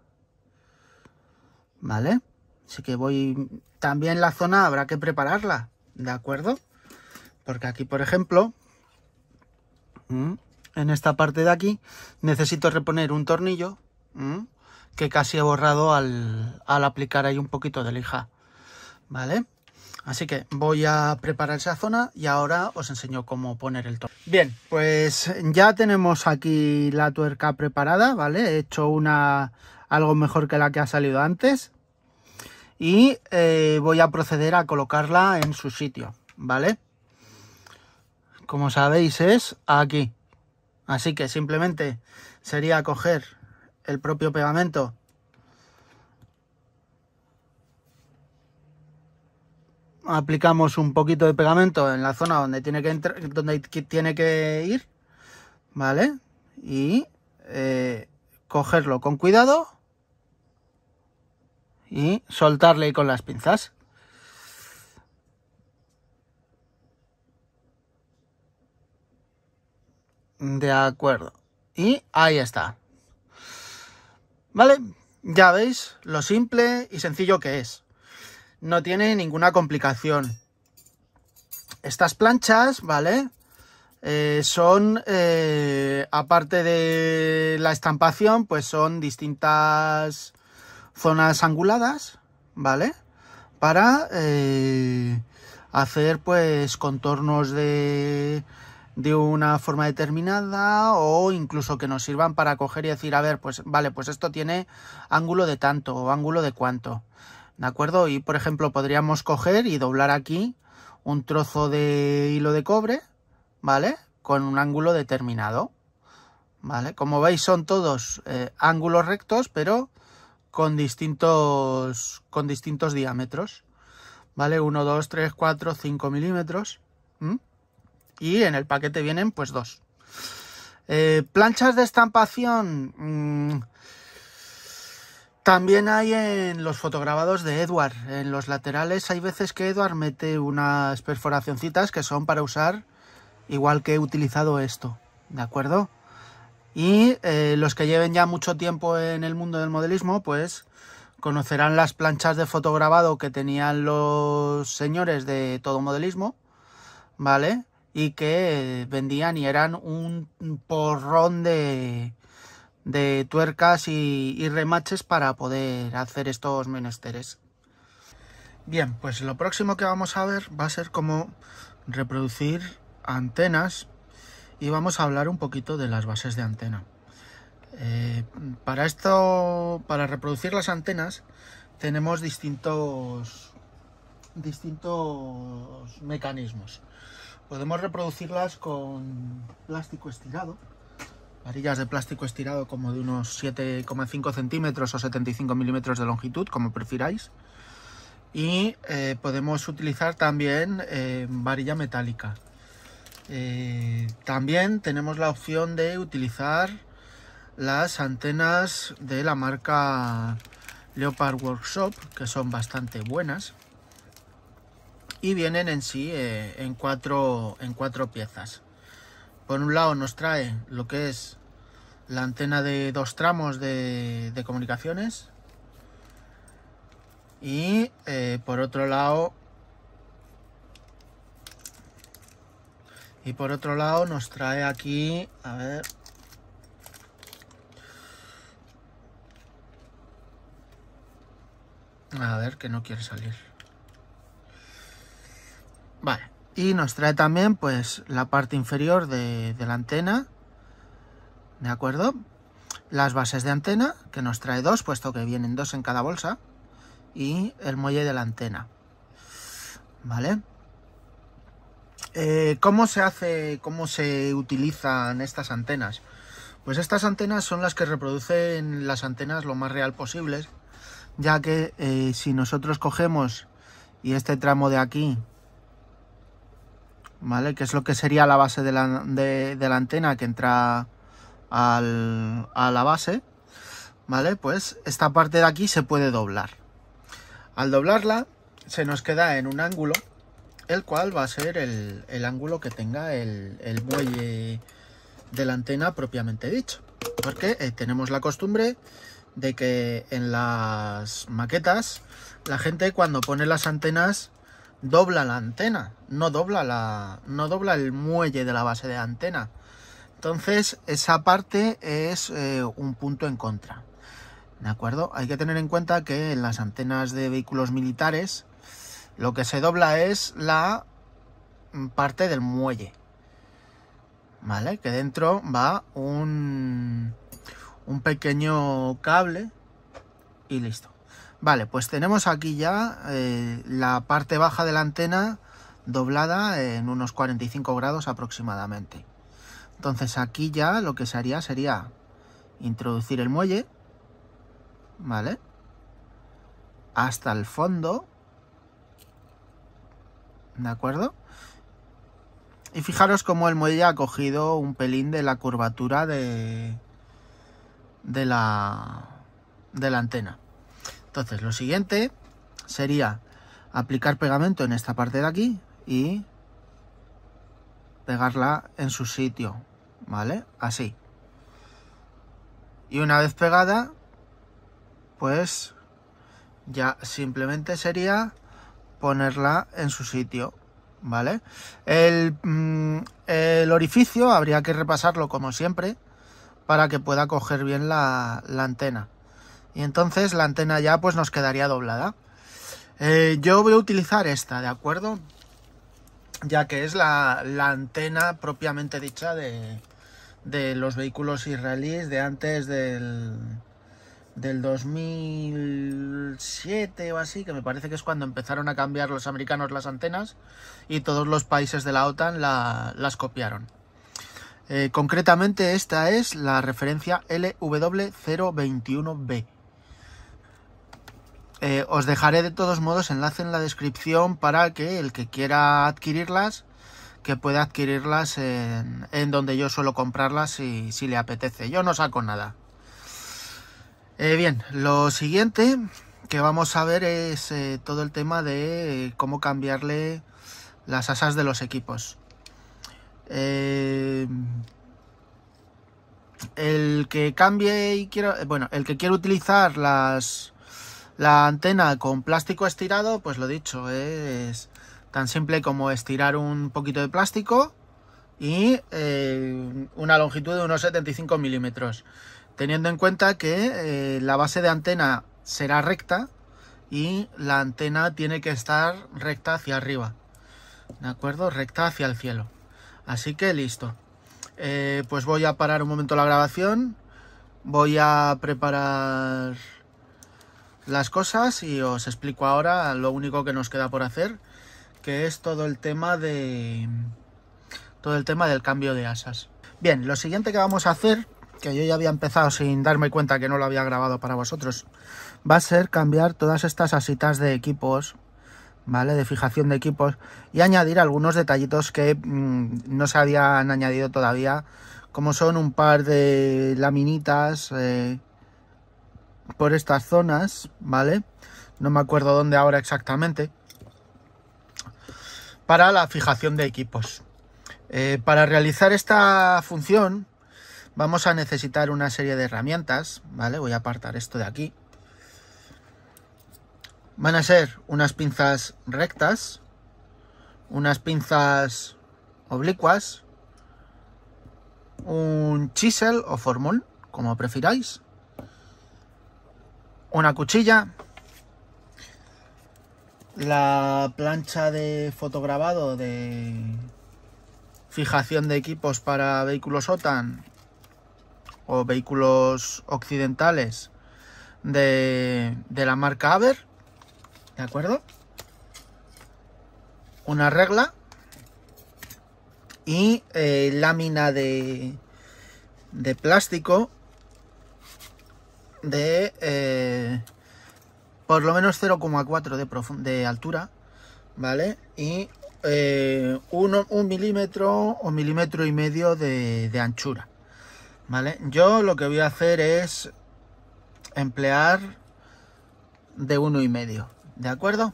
Vale. Así que voy... También la zona habrá que prepararla, ¿de acuerdo? Porque aquí, por ejemplo, en esta parte de aquí, necesito reponer un tornillo que casi he borrado al aplicar ahí un poquito de lija, ¿vale? Así que voy a preparar esa zona y ahora os enseño cómo poner el tornillo. Bien, pues ya tenemos aquí la tuerca preparada, ¿vale? He hecho algo mejor que la que ha salido antes. Y voy a proceder a colocarla en su sitio, ¿vale? Como sabéis es aquí. Así que simplemente sería coger el propio pegamento, aplicamos un poquito de pegamento en la zona donde tiene que entrar, donde tiene que ir, ¿vale? Y cogerlo con cuidado y soltarle con las pinzas. De acuerdo. Y ahí está. ¿Vale? Ya veis lo simple y sencillo que es. No tiene ninguna complicación. Estas planchas, ¿vale? Son, aparte de la estampación, pues son distintas zonas anguladas, ¿vale? Para hacer pues contornos de una forma determinada, o incluso que nos sirvan para coger y decir, a ver, pues vale, pues esto tiene ángulo de tanto o ángulo de cuánto. ¿de acuerdo? Y por ejemplo podríamos coger y doblar aquí un trozo de hilo de cobre, ¿vale? Con un ángulo determinado, ¿vale? Como veis son todos ángulos rectos, pero con distintos diámetros, ¿vale? 1, 2, 3, 4, 5 milímetros. Y en el paquete vienen pues 2. Planchas de estampación. También hay en los fotograbados de Eduard. En los laterales hay veces que Eduard mete unas perforacioncitas que son para usar igual que he utilizado esto, ¿de acuerdo? Y los que lleven ya mucho tiempo en el mundo del modelismo, pues conocerán las planchas de fotograbado que tenían los señores de Todo Modelismo, ¿vale? Y que vendían y eran un porrón de tuercas y remaches para poder hacer estos menesteres. Bien, pues lo próximo que vamos a ver va a ser cómo reproducir antenas y vamos a hablar un poquito de las bases de antena. Para esto, para reproducir las antenas, tenemos distintos mecanismos. Podemos reproducirlas con plástico estirado, varillas de plástico estirado como de unos 7,5 centímetros o 75 milímetros de longitud, como prefiráis. Y podemos utilizar también varilla metálica. También tenemos la opción de utilizar las antenas de la marca Leopard Workshop, que son bastante buenas. Y vienen en sí en cuatro piezas. Por un lado nos trae lo que es la antena de 2 tramos de comunicaciones. Y por otro lado nos trae aquí, a ver que no quiere salir. Vale, y nos trae también pues la parte inferior de la antena, ¿de acuerdo? Las bases de antena, que nos trae 2, puesto que vienen 2 en cada bolsa, y el muelle de la antena, ¿vale? ¿Cómo se utilizan estas antenas? Pues estas antenas son las que reproducen las antenas lo más real posible, ya que si nosotros cogemos y este tramo de aquí, ¿vale? Que es lo que sería la base de la antena que entra a la base, ¿vale? Pues esta parte de aquí se puede doblar. Al doblarla se nos queda en un ángulo, el cual va a ser el ángulo que tenga el muelle de la antena propiamente dicho. Porque tenemos la costumbre de que en las maquetas la gente cuando pone las antenas dobla la antena, no dobla el muelle de la base de antena. Entonces esa parte es un punto en contra, ¿de acuerdo? Hay que tener en cuenta que en las antenas de vehículos militares lo que se dobla es la parte del muelle, ¿vale? Que dentro va un pequeño cable y listo. Vale, pues tenemos aquí ya la parte baja de la antena doblada en unos 45 grados aproximadamente. Entonces aquí ya lo que se haría sería introducir el muelle, ¿vale? Hasta el fondo, ¿de acuerdo? Y fijaros cómo el muelle ha cogido un pelín de la curvatura de la antena. Entonces lo siguiente sería aplicar pegamento en esta parte de aquí y pegarla en su sitio, ¿vale? Así. Y una vez pegada, pues ya simplemente sería ponerla en su sitio, ¿vale? El orificio habría que repasarlo como siempre para que pueda coger bien la antena. Y entonces la antena ya pues nos quedaría doblada. Yo voy a utilizar esta, ¿de acuerdo? Ya que es la antena propiamente dicha de los vehículos israelíes de antes del 2000 2007 o así, que me parece que es cuando empezaron a cambiar los americanos las antenas y todos los países de la OTAN las copiaron. Concretamente esta es la referencia LW021B. Os dejaré de todos modos enlace en la descripción para que el que quiera adquirirlas, que pueda adquirirlas en donde yo suelo comprarlas si le apetece. Yo no saco nada. Bien, lo siguiente que vamos a ver es todo el tema de cómo cambiarle las asas de los equipos. El que cambie y quiera, bueno, el que quiera utilizar la antena con plástico estirado, pues lo dicho, es tan simple como estirar un poquito de plástico y una longitud de unos 75 milímetros, teniendo en cuenta que la base de antena será recta y la antena tiene que estar recta hacia arriba, ¿de acuerdo? Recta hacia el cielo. Así que listo. Pues voy a parar un momento la grabación, voy a preparar las cosas y os explico ahora lo único que nos queda por hacer, que es todo el tema del cambio de asas. Bien, lo siguiente que vamos a hacer, que yo ya había empezado sin darme cuenta que no lo había grabado para vosotros, va a ser cambiar todas estas asitas de equipos, ¿vale? De fijación de equipos, y añadir algunos detallitos que no se habían añadido todavía, como son un par de laminitas por estas zonas, ¿vale? No me acuerdo dónde ahora exactamente, para la fijación de equipos. Para realizar esta función vamos a necesitar una serie de herramientas, ¿vale? Voy a apartar esto de aquí. Van a ser unas pinzas rectas, unas pinzas oblicuas, un chisel o formol, como prefiráis, una cuchilla, la plancha de fotograbado de fijación de equipos para vehículos OTAN o vehículos occidentales de la marca Aber, ¿de acuerdo? Una regla y lámina de plástico de por lo menos 0,4 de altura, ¿vale? Y un milímetro o milímetro y medio de anchura, ¿vale? Yo lo que voy a hacer es emplear de 1,5, ¿de acuerdo?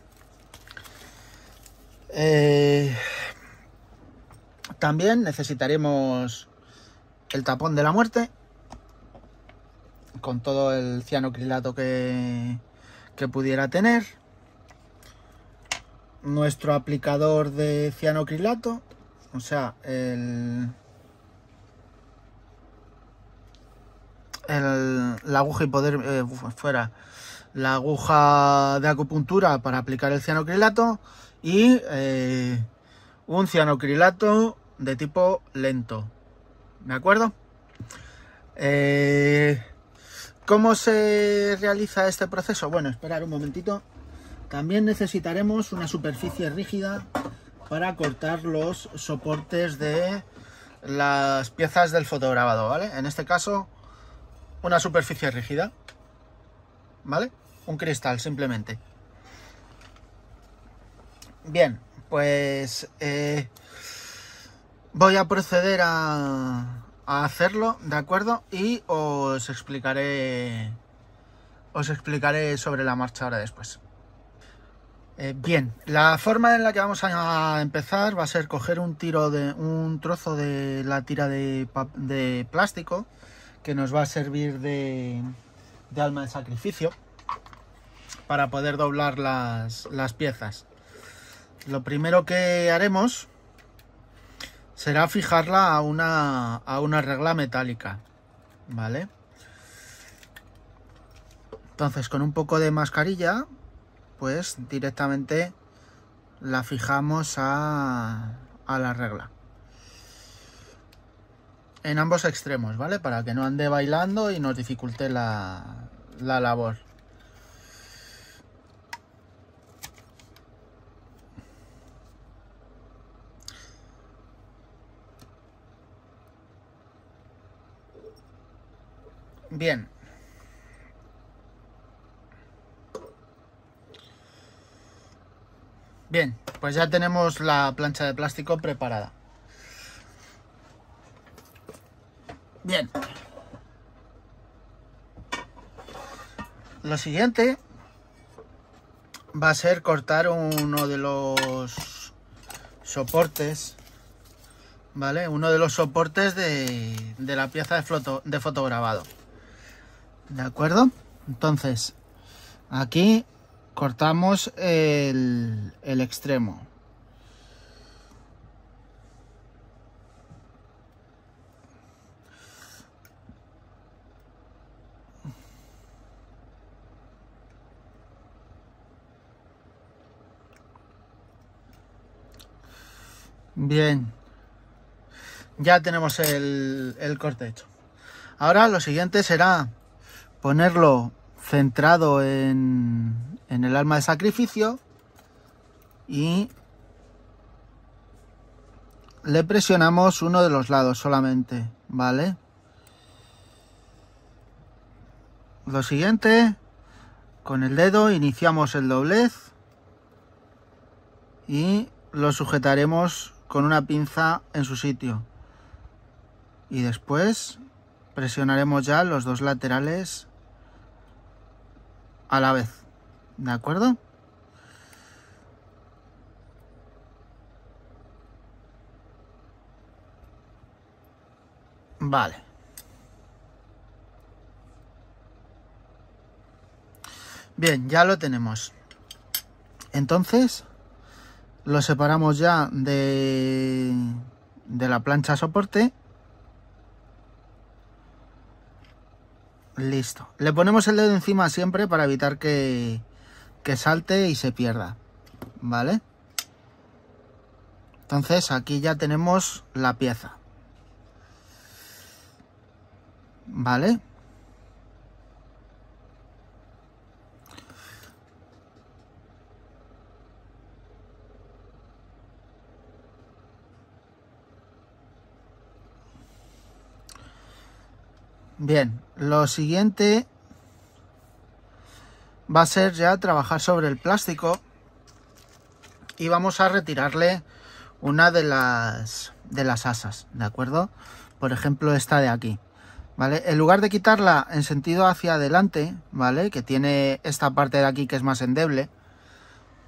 También necesitaremos el tapón de la muerte con todo el cianocrilato que pudiera tener, nuestro aplicador de cianocrilato, o sea, la aguja y poder fuera la aguja de acupuntura para aplicar el cianocrilato y un cianocrilato de tipo lento, ¿de acuerdo? ¿Cómo se realiza este proceso? Bueno, esperar un momentito. También necesitaremos una superficie rígida para cortar los soportes de las piezas del fotograbado, ¿vale? En este caso, una superficie rígida, ¿vale? Un cristal, simplemente. Bien, pues voy a proceder a hacerlo, ¿de acuerdo? Y os explicaré sobre la marcha ahora después. Bien, la forma en la que vamos a empezar va a ser coger un trozo de la tira de plástico que nos va a servir de alma de sacrificio para poder doblar las piezas. Lo primero que haremos será fijarla a una regla metálica, ¿vale? Entonces, con un poco de mascarilla, pues directamente la fijamos a la regla. En ambos extremos, ¿vale? Para que no ande bailando y nos dificulte la labor. Bien. Bien, pues ya tenemos la plancha de plástico preparada. Bien. Lo siguiente va a ser cortar uno de los soportes, ¿vale? Uno de los soportes de la pieza de fotograbado. ¿De acuerdo? Entonces, aquí cortamos el extremo. Bien, ya tenemos el corte hecho. Ahora lo siguiente será ponerlo centrado en el arma de sacrificio y le presionamos uno de los lados solamente, ¿vale? Lo siguiente, con el dedo iniciamos el doblez y lo sujetaremos con una pinza en su sitio y después presionaremos ya los dos laterales a la vez, ¿de acuerdo? Vale. Bien, ya lo tenemos. Entonces lo separamos ya de la plancha soporte. Listo. Le ponemos el dedo encima siempre para evitar que salte y se pierda, ¿vale? Entonces aquí ya tenemos la pieza, ¿vale? Bien, lo siguiente va a ser ya trabajar sobre el plástico y vamos a retirarle una de las asas, ¿de acuerdo? Por ejemplo, esta de aquí, ¿vale? En lugar de quitarla en sentido hacia adelante, ¿vale? Que tiene esta parte de aquí que es más endeble,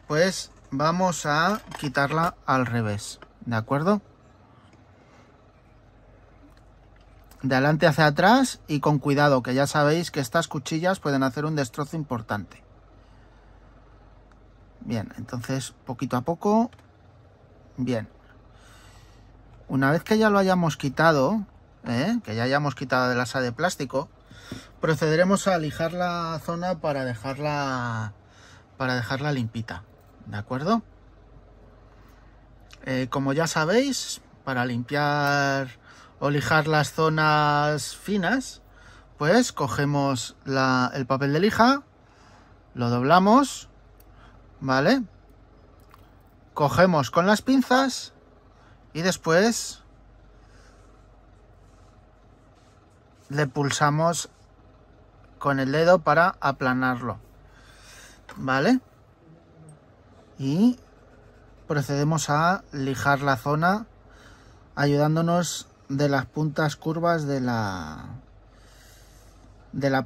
pues vamos a quitarla al revés, ¿de acuerdo? De adelante hacia atrás y con cuidado, que ya sabéis que estas cuchillas pueden hacer un destrozo importante. Bien, entonces poquito a poco. Bien. Una vez que ya lo hayamos quitado, que ya hayamos quitado el asa de plástico, procederemos a lijar la zona para dejarla limpita, ¿de acuerdo? Como ya sabéis, para limpiar o lijar las zonas finas, pues cogemos el papel de lija, lo doblamos, ¿vale? Cogemos con las pinzas y después le pulsamos con el dedo para aplanarlo, ¿vale? Y procedemos a lijar la zona ayudándonos de las puntas curvas de la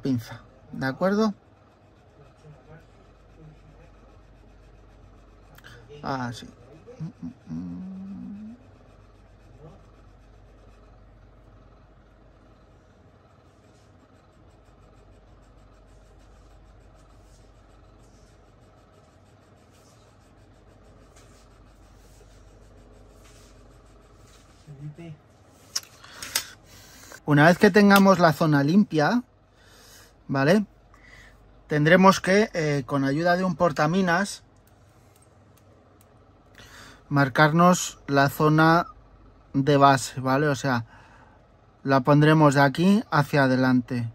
pinza, ¿de acuerdo? Así. Una vez que tengamos la zona limpia, ¿vale? Tendremos que, con ayuda de un portaminas, marcarnos la zona de base, ¿vale? O sea, la pondremos de aquí hacia adelante,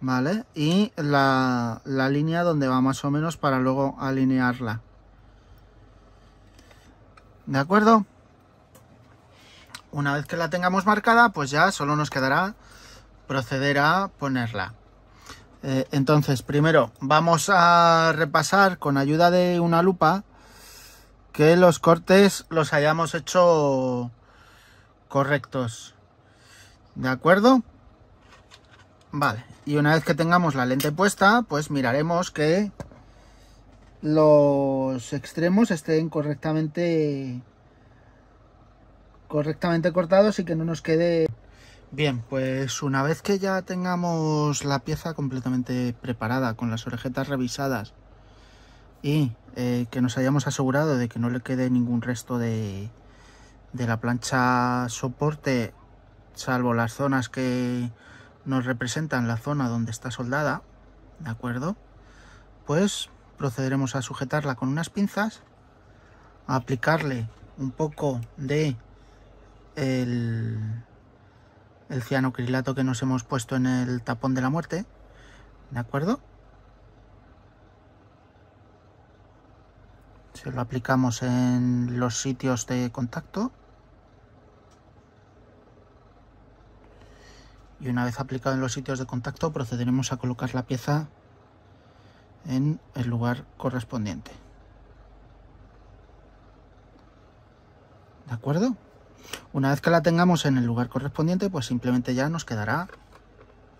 ¿vale? Y la línea donde va más o menos para luego alinearla, ¿de acuerdo? Una vez que la tengamos marcada, pues ya solo nos quedará proceder a ponerla. Entonces, primero vamos a repasar con ayuda de una lupa que los cortes los hayamos hecho correctos. ¿De acuerdo? Vale, y una vez que tengamos la lente puesta, pues miraremos que los extremos estén correctamente cortados y que no nos quede... Bien, pues una vez que ya tengamos la pieza completamente preparada, con las orejetas revisadas y que nos hayamos asegurado de que no le quede ningún resto de la plancha soporte, salvo las zonas que nos representan la zona donde está soldada, ¿de acuerdo? Pues procederemos a sujetarla con unas pinzas, a aplicarle un poco de el cianocrilato que nos hemos puesto en el tapón de la muerte, ¿de acuerdo? Se lo aplicamos en los sitios de contacto y una vez aplicado en los sitios de contacto procederemos a colocar la pieza en el lugar correspondiente. ¿De acuerdo? Una vez que la tengamos en el lugar correspondiente, pues simplemente ya nos quedará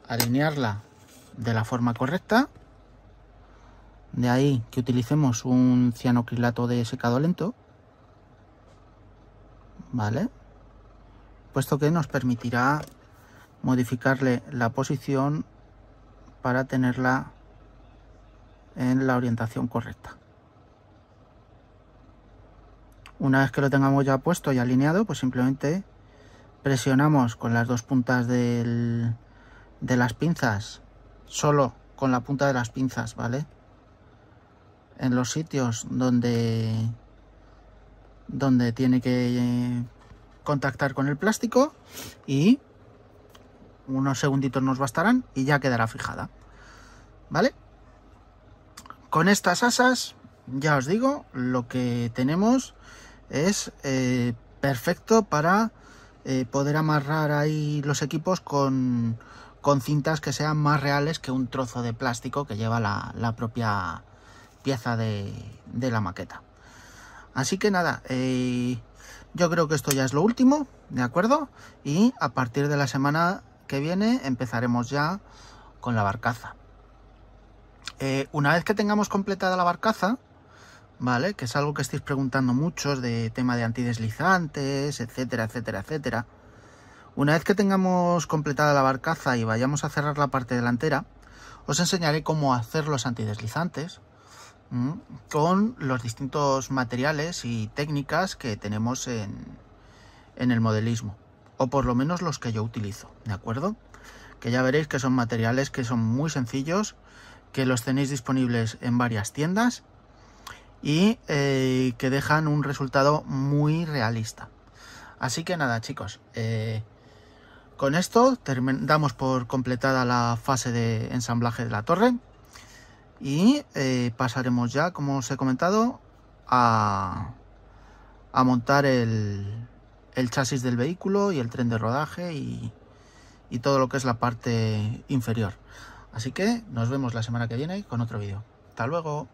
alinearla de la forma correcta. De ahí que utilicemos un cianocrilato de secado lento, ¿vale? Puesto que nos permitirá modificarle la posición para tenerla en la orientación correcta. Una vez que lo tengamos ya puesto y alineado, pues simplemente presionamos con las dos puntas de las pinzas, solo con la punta de las pinzas, ¿vale? En los sitios donde tiene que contactar con el plástico, y unos segunditos nos bastarán y ya quedará fijada, ¿vale? Con estas asas, ya os digo, lo que tenemos es perfecto para poder amarrar ahí los equipos con cintas que sean más reales que un trozo de plástico que lleva la propia pieza de la maqueta. Así que nada, yo creo que esto ya es lo último, ¿de acuerdo? Y a partir de la semana que viene empezaremos ya con la barcaza. Una vez que tengamos completada la barcaza, ¿vale? Que es algo que estáis preguntando muchos, de tema de antideslizantes, etcétera, etcétera, etcétera. Una vez que tengamos completada la barcaza y vayamos a cerrar la parte delantera, os enseñaré cómo hacer los antideslizantes con los distintos materiales y técnicas que tenemos en el modelismo, o por lo menos los que yo utilizo, ¿de acuerdo? Que ya veréis que son materiales que son muy sencillos, que los tenéis disponibles en varias tiendas y que dejan un resultado muy realista. Así que nada, chicos, con esto damos por completada la fase de ensamblaje de la torre y pasaremos ya, como os he comentado, a montar el chasis del vehículo y el tren de rodaje y todo lo que es la parte inferior. Así que nos vemos la semana que viene con otro vídeo. Hasta luego.